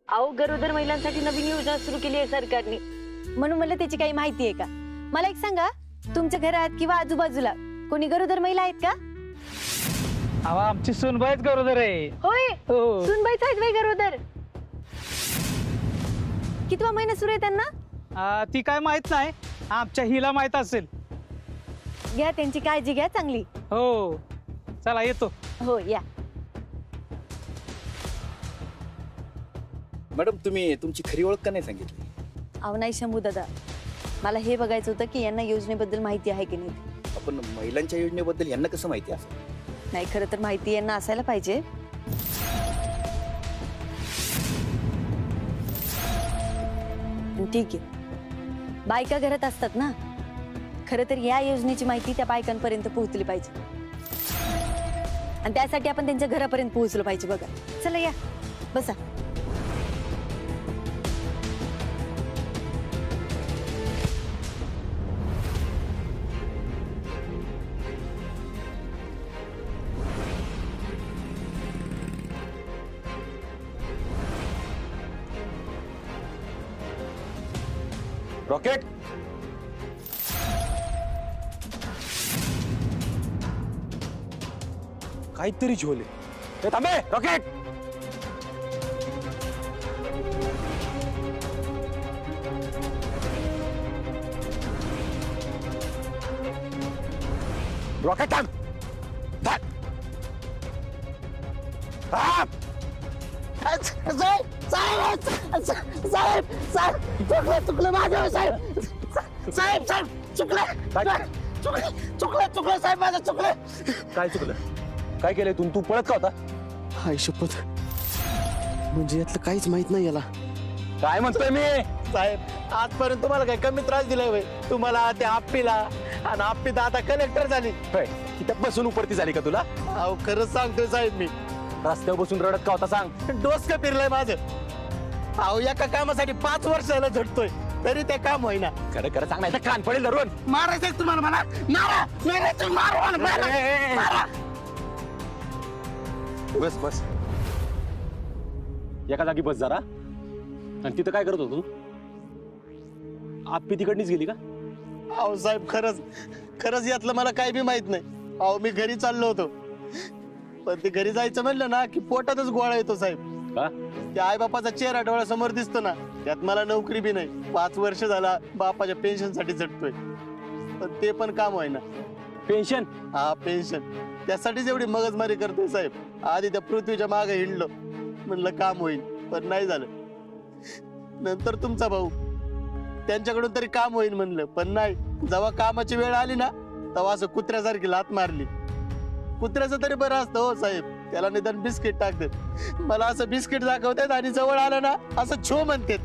अहो गरोदर महिलांसाठी नवीन योजना सुरू केली आहे सरकारने, म्हणून मला त्याची काही माहिती आहे का? मला एक सांगा, तुमच्या घरात किंवा आजूबाजूला कोणी गरोदर महिला आहेत का? अहो आमची सुनबाईच गरोदर आहे. होय, हो. सुनबाईच आहेत बाई गरोदर. कितवा महिना सुरू आहे त्यांना? ती काय माहित नाही, आमच्या हिला माहित असेल. घ्या त्यांची काळजी घ्या चांगली. हो चला येतो. हो या. मॅडम तुम्ही तुमची खरी ओळख का नाही सांगितली? अहो नाही शंभू दादा, मला हे बघायचं होतं की यांना योजनेबद्दल माहिती आहे की नाही. आपण महिलांच्या योजनेबद्दल यांना कसं माहिती असेल? नाही, खरं तर माहिती यांना असायला पाहिजे. ठीक आहे, बायका घरात असतात ना, खरं तर या योजनेची माहिती त्या बायकांपर्यंत पोहोचली पाहिजे आणि त्यासाठी आपण त्यांच्या घरापर्यंत पोहोचलो पाहिजे. बघा चला या बसा. रॉकेट काहीतरी झोले. थांबे रॉकेट. रॉकेट थांब. चुकलं माझं साहेब. साहेब साहेब चुकलं साहेब, माझं चुकलं. काय चुकलं? काय केलंय तू पळत का होता? हाय शपथ, म्हणजे यातलं काहीच माहित नाही याला. काय म्हणतोय मी? साहेब आजपर्यंत तुम्हाला काय कमी त्रास दिलाय वय? तुम्हाला त्या आप्पीला, आणि आप्पी तर आता कलेक्टर झाली. तिथं बसून उपरती झाली का तुला? अहो खरंच सांगतोय साहेब, मी रस्त्यावर बसून रडत का होता सांग? डोसकं फिरलंय माझं. अहो एका कामासाठी 5 वर्ष झालं झटतोय, तरी ते काम होईना. खरं खरं सांग, नाही तर कान पडेल धरून. मारायचं तुम्हाला, मला मारा, मारायचं, मारा. बस बस, एका जागी बस जरा. आणि तिथं काय करत होतो तू? आप्पी तिकडनीच गेली का? अहो साहेब खरंच यातलं मला काही बी माहित नाही. अहो मी घरी चाललो होतो, पण ते घरी जायचं म्हणलं ना की पोटातच गोळा येतो साहेब. का? त्या आई बापाचा चेहरा डोळ्यासमोर दिसतो ना, त्यात मला नोकरी बी नाही. 5 वर्ष झाला बापाच्या पेन्शन साठी झटतोय, पण ते पण काम होईना. पेन्शन? हा पेन्शन, त्यासाठीच एवढी मगजमारी करतोय साहेब. आधी त्या पृथ्वीच्या मागे हिंडलो, म्हणलं काम होईल, पण नाही झालं. नंतर तुमचा भाऊ, त्यांच्याकडून तरी काम होईल म्हणलं, पण नाही. जेव्हा कामाची वेळ आली ना, तेव्हा असं कुत्र्यासारखी लात मारली. कुत्र्याचं तरी बरं असतं हो साहेब, त्याला निदान बिस्किट टाकतात. मला असं बिस्किट दाखवतात आणि जवळ आलं ना असं छो म्हणतात.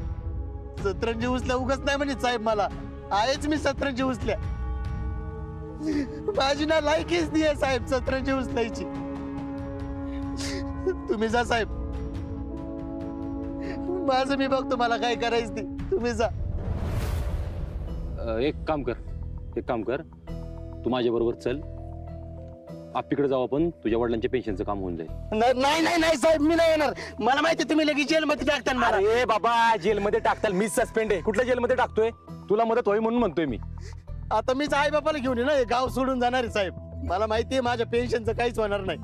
सतरंजी उचल्या उगाच नाही म्हणजे साहेब, मला आहेच मी सतरंजी उचल्या. माझी ना लायकीच नाही आहे साहेब सतरंजी उचलायची. तुम्ही जा साहेब, माझं मी बघतो, मला काय करायचं ते. तुम्ही जा. एक काम कर, तू माझ्या बरोबर चल. आप्पीकडे जाऊ आपण, तुझ्या वडिलांच्या पेन्शनचं काम होऊन जाईल. नाही साहेब, मी नाही येणार. मला माहिती तुम्ही लगेच जेलमध्ये टाकता मला. अरे बाबा, जेलमध्ये टाकताल? मी सस्पेंड आहे. कुठल्या जेलमध्ये टाकतोय? तुला मदत होईल म्हणून म्हणतोय मी. आता मीच आई बापाला घेऊन ये ना, हे गाव सोडून जाणार आहे साहेब. मला माहिती आहे माझ्या पेन्शनचं काहीच होणार नाही.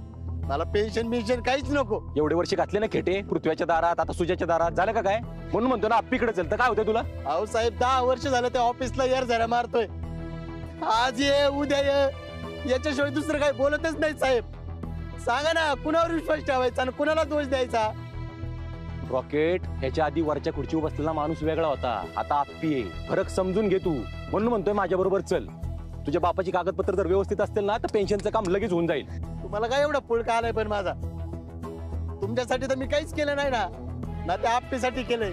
मला पेन्शन काहीच नको. एवढे वर्ष घातले ना खेटे, पृथ्वीच्या दारात, आता सुजाच्या दारात. झालं का काय? म्हणून म्हणतो ना आप्पीकडे चल. तर काय होतं तुला? अहो साहेब 10 वर्ष झालं त्या ऑफिसला यार जरा मारतोय. आज ये उद्या ये, याच्याशिवाय दुसरं काही बोलतच नाही साहेब. सांगा ना, कुणावर विश्वास ठेवायचा आणि कुणाला दोष द्यायचा? रॉकेट, ह्याच्या आधी वरच्या खुर्चीवर बसलेला माणूस वेगळा होता, आता आप्पी आहे. फरक समजून घे तू. म्हणून म्हणतोय माझ्या बरोबर चल. तुझ्या बापाची कागदपत्र जर व्यवस्थित असतील ना, तर पेन्शनचं काम लगेच होऊन जाईल. तुम्हाला काय एवढा पुळका आलाय पण माझा? तुमच्यासाठी तर मी काहीच केलं नाही ना त्या आप्पीसाठी केलंय.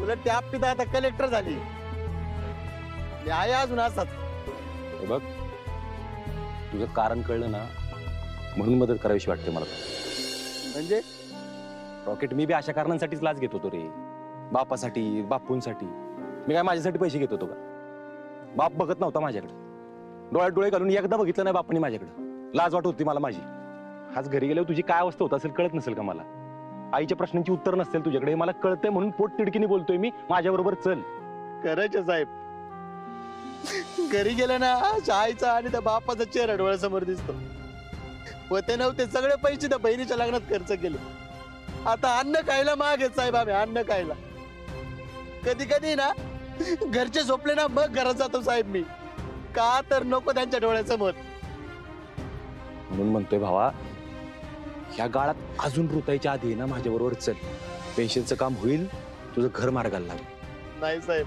उलट त्या आप्पी तर आता कलेक्टर झाली. आहे अजून असाच. बघ, तुझं कारण कळलं ना, म्हणून मदत करावीशी वाटते मला. म्हणजे रॉकेट, मी बी अशा कारणांसाठीच लाच घेत होतो रे. बापासाठी, बापूंसाठी. मी काय माझ्यासाठी पैसे घेत होतो का? बाप बघत नव्हता माझ्याकडे. डोळ्यात डोळे घालून एकदा बघितलं नाही बापाने माझ्याकडे. लाज वाटत होती मला माझी. आज घरी गेल्यावर तुझी काय अवस्था होत असेल कळत नसेल का मला? आईच्या प्रश्नांची उत्तर नसतील तुझ्याकडे हे मला कळतंय, म्हणून पोट तिडकीने बोलतोय मी, माझ्या बरोबर चल. खरंच आहे साहेब. घरी गेलं ना आईचा आणि त्या बापाचा चेहरा डोळ्यासमोर दिसतो. होते नव्हते सगळे पैसे त्या बहिणीच्या लग्नात खर्च केले. आता अन्न खायला माग आहेत साहेब, आम्ही अन्न खायला. कधी कधी ना घरचे झोपले ना मग घरात जातो साहेब मी, का तर नको त्यांच्या डोळ्यासमोर. म्हणून म्हणतोय भावा, ह्या काळात अजून रुतायच्या आधी ना माझ्या बरोबर चल. पेन्शनचं काम होईल, तुझं घर मार्गाला लागेल. नाही साहेब,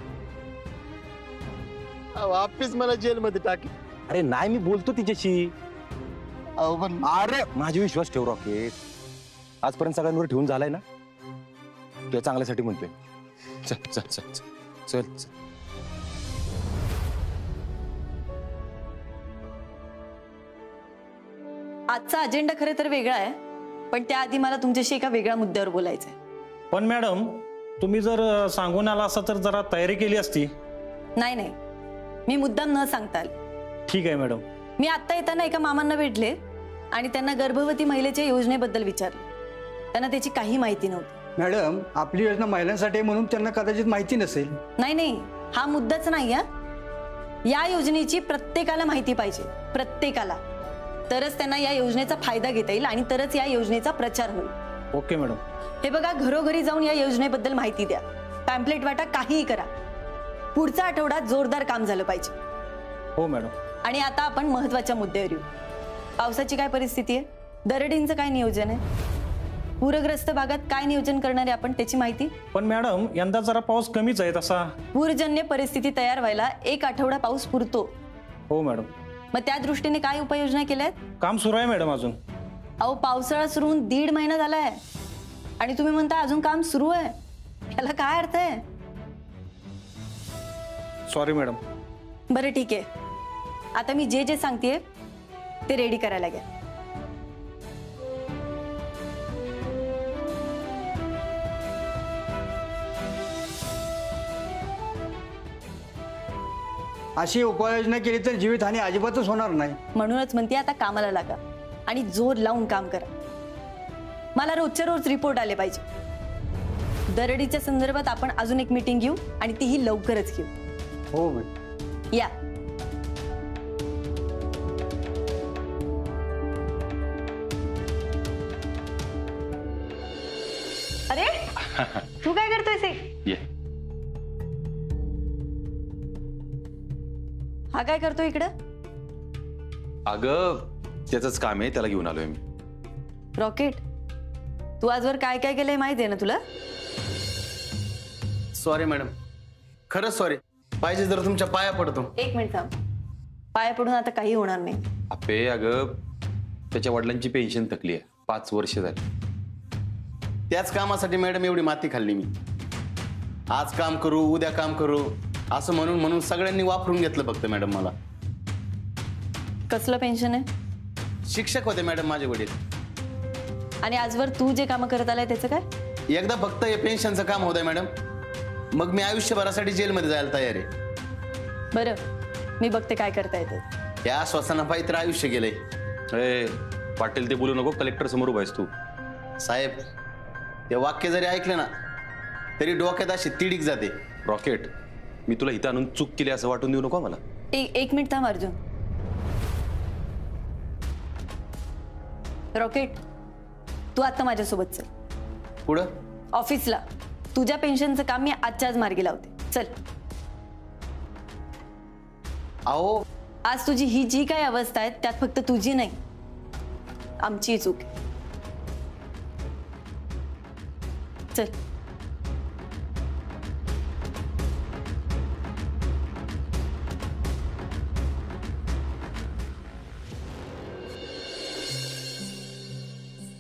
वापिस मला जेलमध्ये टाकी. अरे नाही, मी बोलतो तिच्याशी. अहो पण अरे माझा विश्वास ठेव रॉकेट. आजपर्यंत सगळ्यांवर ठेवून झालाय ना, तुझ्या चांगल्यासाठी म्हणतोय. चल चल चल चल चल. आजचा अजेंडा खरं तर वेगळा आहे, पण त्याआधी मला तुमच्याशी एका वेगळ्या मुद्द्यावर बोलायचं आहे. पण मॅडम, तुम्ही जर सांगून आला असता तर जरा तयारी केली असती. नाही नाही, मी मुद्दाम न सांगता आले. ठीक आहे मॅडम. मी आत्ता येताना एका मामांना भेटले आणि त्यांना गर्भवती महिलेच्या योजनेबद्दल विचारले. त्यांना त्याची काही माहिती नव्हती. मॅडम, आपली योजना महिलांसाठी आहे म्हणून त्यांना कदाचित माहिती नसेल. नाही नाही, हा मुद्दाच नाही. या योजनेची प्रत्येकाला माहिती पाहिजे, प्रत्येकाला. तरच त्यांना या योजनेचा फायदा घेता येईल आणि तरच या योजनेचा प्रचार होईल. Okay madam. हे बघा, घरोघरी जाऊन या योजनेबद्दल माहिती द्या, पॅम्पलेट वाटा, काहीही करा. पुढचा आठवडा जोरदार काम झालं पाहिजे. हो मॅडम. आणि आता आपण महत्वाच्या मुद्द्यावर येऊ. पावसाची काय परिस्थिती आहे? दरडींचं काय नियोजन आहे? पूरग्रस्त भागात काय नियोजन करणार आहे आपण, त्याची माहिती? पण मॅडम, यंदा जरा पाऊस कमीच आहे तसा. पूरजन्य परिस्थिती तयार व्हायला 1 आठवडा पाऊस पुरतो. हो मॅडम. मग त्या दृष्टीने काय उपाययोजना केल्या आहेत? काम सुरू आहे मॅडम अजून. अहो, पावसाळा सुरू होऊन 1.5 महिना झालाय आणि तुम्ही म्हणता अजून काम सुरू आहे. याला काय अर्थ आहे? Sorry madam. बरं ठीक आहे, आता मी जे जे सांगतेय ते रेडी करायला घ्या. अशी उपाययोजना केली तर जीवितहानी अजिबातच होणार नाही. म्हणूनच म्हणते, आता कामाला लागा आणि जोर लावून काम करा. मला रोजच्या रोज रिपोर्ट आले पाहिजे. दरडीच्या संदर्भात आपण अजून एक मीटिंग घेऊ आणि तीही लवकरच घेऊ. हो मॅडम. या. अरे तू काय करतोयस? ये. हा काय करतो इकडं? अगं त्याचंच काम आहे, त्याला घेऊन आलोय मी. रॉकेट, तू आजवर काय काय केलंय माहिती आहे ना तुला? सॉरी मॅडम, खरंच सॉरी. पाहिजे जर तुमच्या पाया पडतो. 1 मिनिट थांब. पाया पडून आता काही होणार नाही. आपे अगं, त्याच्या वडिलांची पेन्शन थकली आहे, 5 वर्ष झाली. त्याच कामासाठी मॅडम एवढी माती खाल्ली मी. आज काम करू, उद्या काम करू असं म्हणून म्हणून सगळ्यांनी वापरून घेतलं फक्त मॅडम मला. कसलं पेन्शन आहे? शिक्षक होते मॅडम माझे वडील. आणि आजवर तू जे काम करत आलाय त्याचं काय? एकदा फक्त हे पेन्शनचं काम होतंय मॅडम, मग मी आयुष्यभरासाठी जेलमध्ये जायला तयार आहे. बरं, मी बघते काय करता येते. या श्वसनापायी तर आयुष्य गेलंय. ए, पाटील ते बोलू नको, कलेक्टर समोर उभायस तू. साहेब, ते वाक्य जरी ऐकलं ना तरी डोक्यात अशी तिडीक जाते. रॉकेट, मी तुला इथं आणून चूक केली असं वाटून देऊ नको मला. 1 मिनिट थांब अर्जुन. रॉकेट, तू आता माझ्यासोबत चल. पुढं ऑफिसला. तुझ्या पेन्शनचं काम मी आजच्याच मार्गी लावते. चल. अहो, आज तुझी ही जी काही अवस्था आहे त्यात फक्त तुझी नाही, आमची चूक आहे. चल.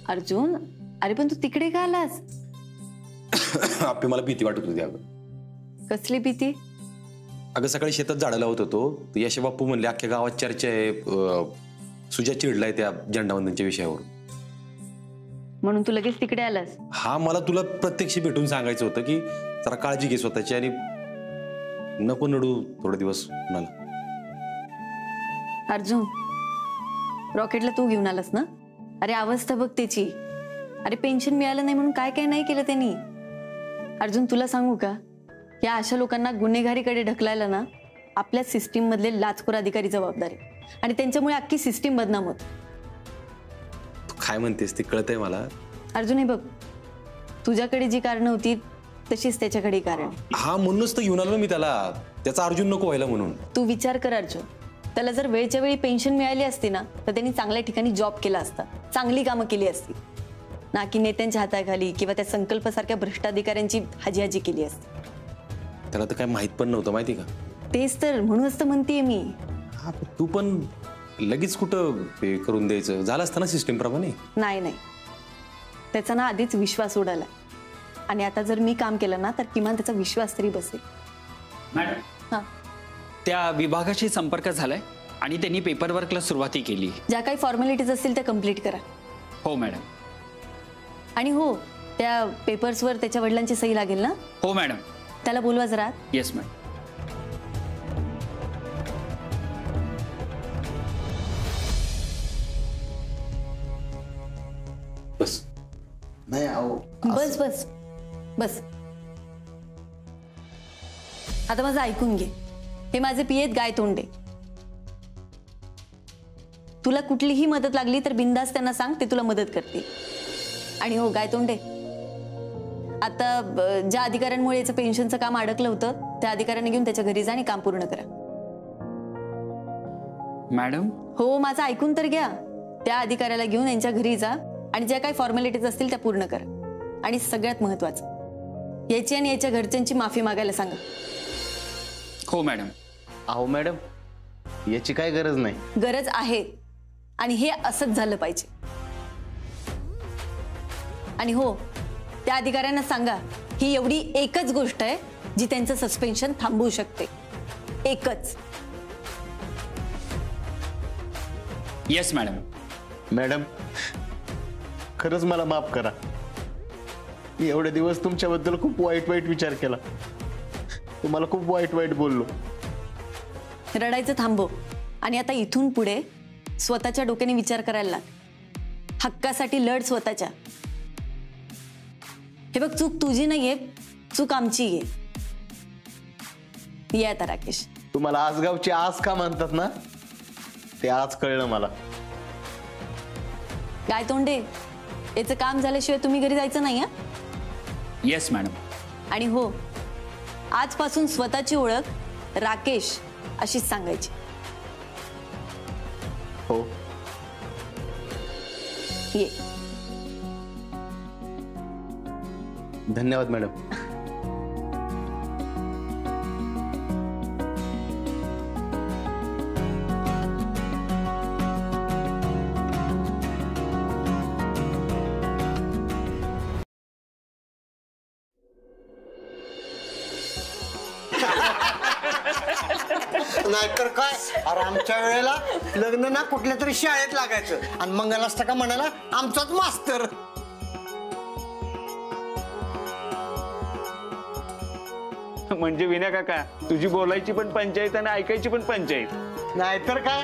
अर्जुन, अरे पण तू तिकडे का आलास? आपे मला भीती वाटत होती अगं. कसली भीती? अगं सकाळी शेतात झाडं लावत होतो, यश बाप्पू म्हणले अख्ख्या गावात चर्चा आहे, सुजा चिडलाय त्या झेंडावंदनच्या विषयावर. म्हणून तू लगेच तिकडे आलास? हा, मला तुला प्रत्यक्ष भेटून सांगायचं होतं की जरा काळजी घे स्वतःची आणि नको नडू थोडे दिवस मला. अर्जुन, रॉकेटला तू घेऊन आलास ना? अरे अवस्था बघ त्याची. अरे पेन्शन मिळालं नाही म्हणून काय काय नाही केलं त्यांनी. अर्जुन तुला सांगू का, या अशा लोकांना गुन्हेगारीकडे ढकलायला ना आपल्या सिस्टीम मधले लाचखोर अधिकारी जबाबदार आहे आणि त्यांच्यामुळे अख्खी सिस्टीम बदनाम होत. तू काय म्हणतेस ते कळतंय मला. अर्जुन हे बघ, तुझ्याकडे जी कारणं होती तशीच त्याच्याकडे कारण. हा म्हणूनच तर घेऊन आलो मी त्याला, त्याचा अर्जुन नको व्हायला म्हणून. तू विचार कर अर्जुन, त्याला जर वेळच्या वेळी पेन्शन मिळाली असती ना तर त्यांनी चांगल्या ठिकाणी जॉब केला असता, चांगली कामं केली असती, ना की नेत्यांच्या हाताखाली किंवा त्या संकल्पसारख्या भ्रष्ट अधिकाऱ्यांची हाजी केली असती. त्याला तर काय माहित पण नव्हतं माहिती का. तेच तर, म्हणूनच तर म्हणतेय मी. हा तू पण लगेच कुठं हे करून द्यायचं, झालं असतं ना सिस्टीम प्रमाणे. नाही नाही, त्याचा ना आधीच विश्वास उडाला आणि आता जर मी काम केलं ना तर किमान त्याचा विश्वास तरी बसेल. मॅडम, हा, त्या विभागाशी संपर्क झालाय आणि त्यांनी पेपरवर्कला सुरुवाती केली. ज्या काही फॉर्मॅलिटीज असतील त्या कम्प्लीट करा. हो मॅडम. आणि हो, त्या पेपर्सवर त्याच्या वडिलांची सही लागेल ना. हो मॅडम. त्याला बोलवा जरा. Yes madam. बस नाही अहो, बस बस बस. आता माझं ऐकून घे, हे माझे पियेत गायतोंडे. तुला कुठलीही मदत लागली तर बिंदास त्यांना सांग, ते तुला मदत करतील. आणि हो गायतोंडे, आता ज्या अधिकाऱ्यांमुळे याचं पेन्शनचं काम अडकलं होतं त्या अधिकाऱ्यांनी घेऊन त्याच्या घरी जा आणि काम पूर्ण करा. मॅडम, हो, माझं ऐकून तर घ्या. त्या अधिकाऱ्याला घेऊन यांच्या घरी जा आणि ज्या काही फॉर्मॅलिटीज असतील त्या पूर्ण करा. आणि सगळ्यात महत्वाचं, याची आणि याच्या घरच्यांची माफी मागायला सांगा. हो मॅडम. अहो मॅडम, याची काय गरज नाही. गरज आहे आणि हे असंच झालं पाहिजे. आणि हो, त्या अधिकाऱ्यांना सांगा ही एवढी एकच गोष्ट आहे जी त्यांचं सस्पेन्शन थांबवू शकते. एकच. Yes madam. मॅडम, खरंच मला माफ करा. मी एवढे दिवस तुमच्याबद्दल खूप वाईट विचार केला, तुम्हाला खूप वाईट बोललो. रडायचं थांबव आणि आता इथून पुढे स्वतःच्या डोक्याने विचार करायला लाग. हक्कासाठी लढ स्वतःच्या. हे बघ, चूक तुझी नाहीये, चूक आमची आहे. ये आता राकेश. तुम्हाला आसगावची आस का म्हणतात ना, ते आज कळलं मला. गायतोंडे, याचं काम झाल्याशिवाय तुम्ही घरी जायचं नाही. हा, येस मॅडम. आणि हो, आजपासून स्वतःची ओळख राकेश अशीच सांगायची. हो. ये. धन्यवाद मॅडम. नाहीतर काय, अरे आमच्या वेळेला लग्न ना कुठल्या तरी शाळेत लागायचं आणि मंगलाष्टका म्हणायला आमचाच मास्तर. म्हणजे विनय काका, तुझी बोलायची पण पंचायत आणि ऐकायची पण पंचायत. नाहीतर काय,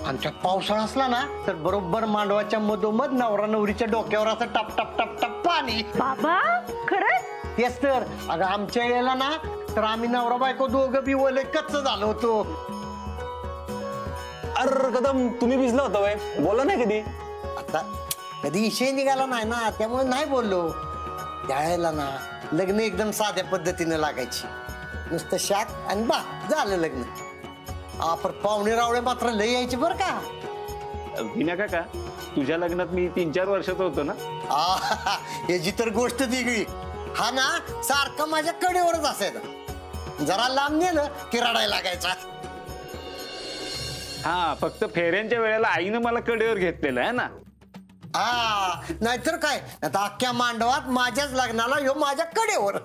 आमच्या पावसाळा असला ना तर बरोबर मांडवाच्या मधोमध नवरा नवरीच्या डोक्यावर असं टप टप टप टप पाणी. बाबा, खरंच? तेच तर. अगं आमच्या वेळेला ना तर आम्ही नवरा बायको दोघं बी ओले कच्च झालो होतो. अरे कदम, तुम्ही भिजला होता वय, बोला नाही कधी. आता कधी विषय निघाला नाही ना, त्यामुळे नाही बोललो. त्यावेळेला ना लग्न एकदम साध्या पद्धतीने लागायची. नुसतं शाक आणि बा झालं लग्न. आपण पाहुणे रावळे मात्र लय यायचे बरं का. विनय काका, तुझ्या लग्नात मी 3-4 वर्षाचा होतो ना. याची तर गोष्ट वेगळी. हा ना सारखा माझ्या कडेवरच असायचा. जरा लांब नेलं की रडायला लागायचा. हा, फक्त फेऱ्यांच्या वेळेला आईनं मला कडेवर घेतलेलं आहे ना. हा, नाहीतर काय, आता अख्ख्या मांडवात माझ्याच लग्नाला ह्यो माझ्या कडेवर.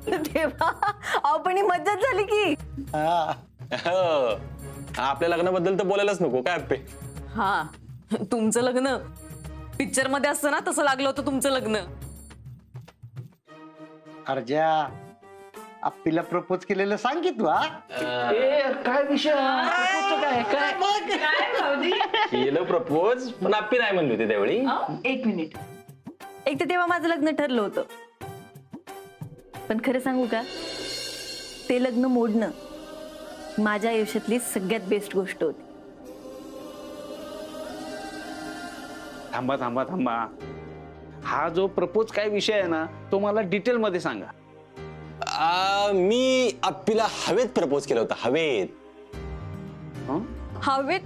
देवा, अहो पण ही मज्जाच झाली की. आपल्या लग्नाबद्दल तर बोलायलाच नको काय आपे. हा, तुमचं लग्न पिक्चर मध्ये असतं ना तसं लागलं होतं तुमचं लग्न. अर्जा, आप्पीला प्रपोज केलेलं सांग की तू. हा काय विषय केलं प्रपोज पण आप्पी नाही म्हणली होती त्यावेळी. एक मिनिट. एक तर तेव्हा माझं लग्न ठरलं होतं, पण खरं सांगू का, ते लग्न मोडणं माझ्या आयुष्यातली सगळ्यात बेस्ट गोष्ट होती. थांबा थांबा थांबा, हा जो प्रपोज काय विषय आहे ना तो मला डिटेल मध्ये सांगा. मी आप्पीला हवेत प्रपोज केलं होतं, हवेत. हवेत?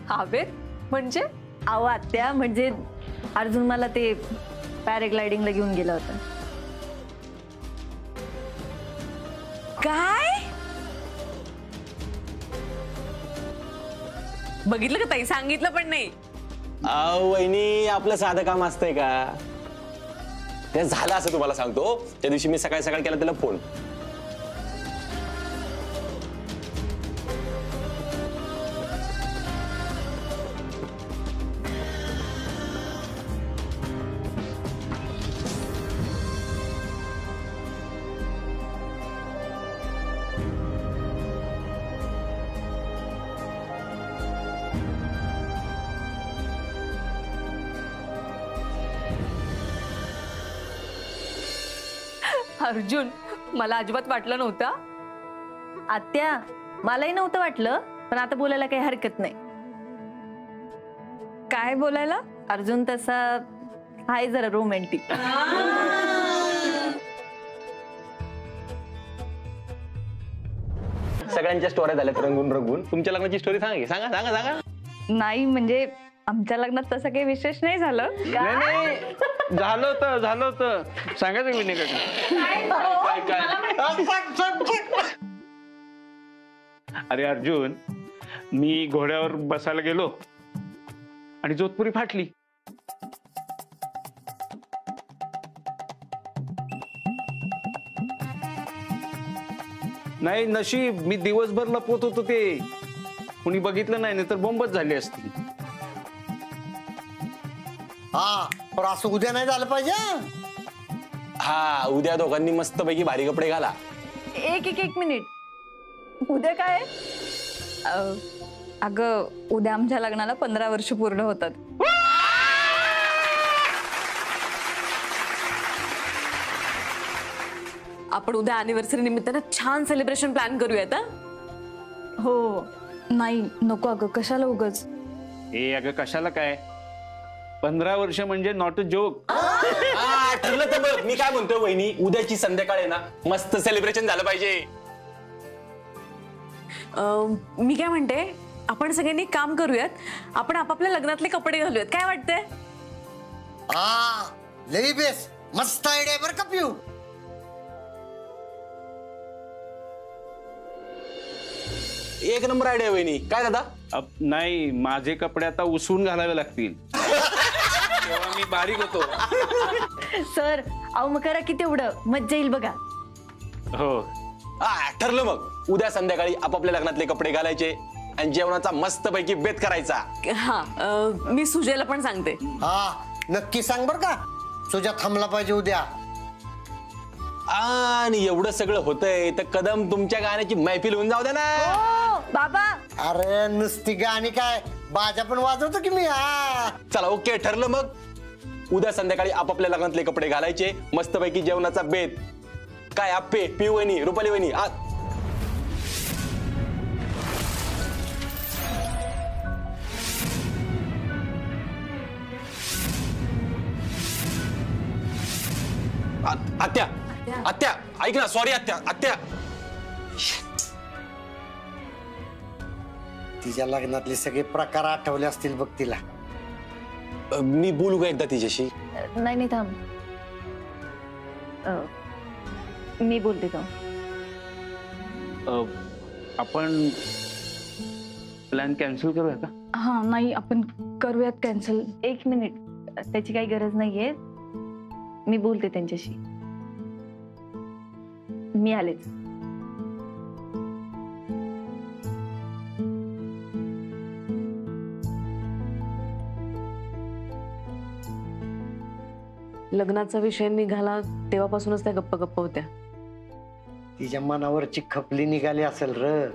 हवेत म्हणजे? अहो आत्या, म्हणजे अर्जुन मला ते पॅराग्लायडिंगला घेऊन गेला होता. काय बघितलं का ताई, सांगितलं पण नाही. वहिनी, आपलं साधं काम असतंय का? ते झालं असं तुम्हाला सांगतो. त्या दिवशी मी सकाळी सकाळी केला त्याला फोन. अर्जुन, मला अजिबात वाटलं नव्हतं. आत्या, मलाही नव्हतं वाटलं, पण आता बोलायला काही हरकत नाही. काय बोलायला? अर्जुन तसा आहे जरा रोमॅन्टिक. सगळ्यांच्या स्टोऱ्या झाल्यात रंगून रंगून. तुमच्या लग्नाची स्टोरी सांगा की. सांगा सांगा सांगा. नाही म्हणजे आमच्या लग्नात तसं काही विशेष नाही झालं. नाही झालं होतं सांगायचं की विनय काका. अरे अर्जुन, मी घोड्यावर बसायला गेलो आणि जोधपुरी फाटली. नाही, नशीब मी दिवसभर लपवत होतो, ते कुणी बघितलं नाही, तर बोंबच झाली असती. हा, पण असं उद्या नाही झालं पाहिजे. हा, उद्या दोघांनी मस्त पैकी भारी कपडे घाला. एक मिनिट. उद्या काय? अगं, उद्या आमच्या लग्नाला 15 वर्ष पूर्ण होतात. आपण उद्या अॅनिव्हर्सरी निमित्तानं छान सेलिब्रेशन प्लॅन करूयात. हो. नाही नको अगं, कशाला उगाच. अगं कशाला काय, 15 वर्ष म्हणजे नॉट अ जोक. ठरलं तर बघ. मी काय म्हणतोय वहिनी, उद्याची संध्याकाळ आहे ना, मस्त सेलिब्रेशन झालं पाहिजे. मी काय म्हणते, आपण सगळ्यांनी काम करूयात, आपण आपापल्या लग्नातले कपडे घालूयात. काय वाटतंय? हा, लई बेस, मस्त आयडिया बरं का पिऊ. एक नंबर आयडिया वहिनी. काय दादा? नाही, माझे कपडे आता उसवून घालावे लागतील. तेव्हा मी बारीक होतो. सर, अहो मग करा की तेवढं, मज्जा येईल बघा. हो. ठरलं मग. उद्या संध्याकाळी आपापल्या लग्नातले कपडे घालायचे आणि जेवणाचा मस्त पैकी बेत करायचा. हा, मी सुजयला पण सांगते. हा, नक्की सांग बर का. तुझ्या थांबला पाहिजे उद्या. आणि एवढं सगळं होतंय तर कदम तुमच्या गाण्याची मैफिल होऊन जाऊ दे ना. हो बाबा. अरे नुसती गाणी काय, बाजा पण वाजवतो की मी. हा, चला ओके, ठरलं मग. उद्या संध्याकाळी आपापल्या लग्नातले कपडे घालायचे, मस्त पैकी जेवणाचा बेत. काय आप्पे, पिऊ वहिनी, रुपाली वहिनी, आत्या आत्या ऐक ना. सॉरी आत्या. आत्या, तिच्या लग्नातले सगळे प्रकार आठवले असतील बघ तिला. मी बोलू का एकदा तिच्याशी? नाही थांब, मी बोलते का. आपण प्लॅन कॅन्सल करूया का? हा, नाही आपण करूयात कॅन्सल. एक मिनिट, त्याची काही गरज नाहीये. मी बोलते त्यांच्याशी. मी आलेच. लग्नाचा विषय निघाला तेव्हापासूनच त्या गप्प गप्प होत्या. तिच्या मनावरची खपली निघाली असेल र.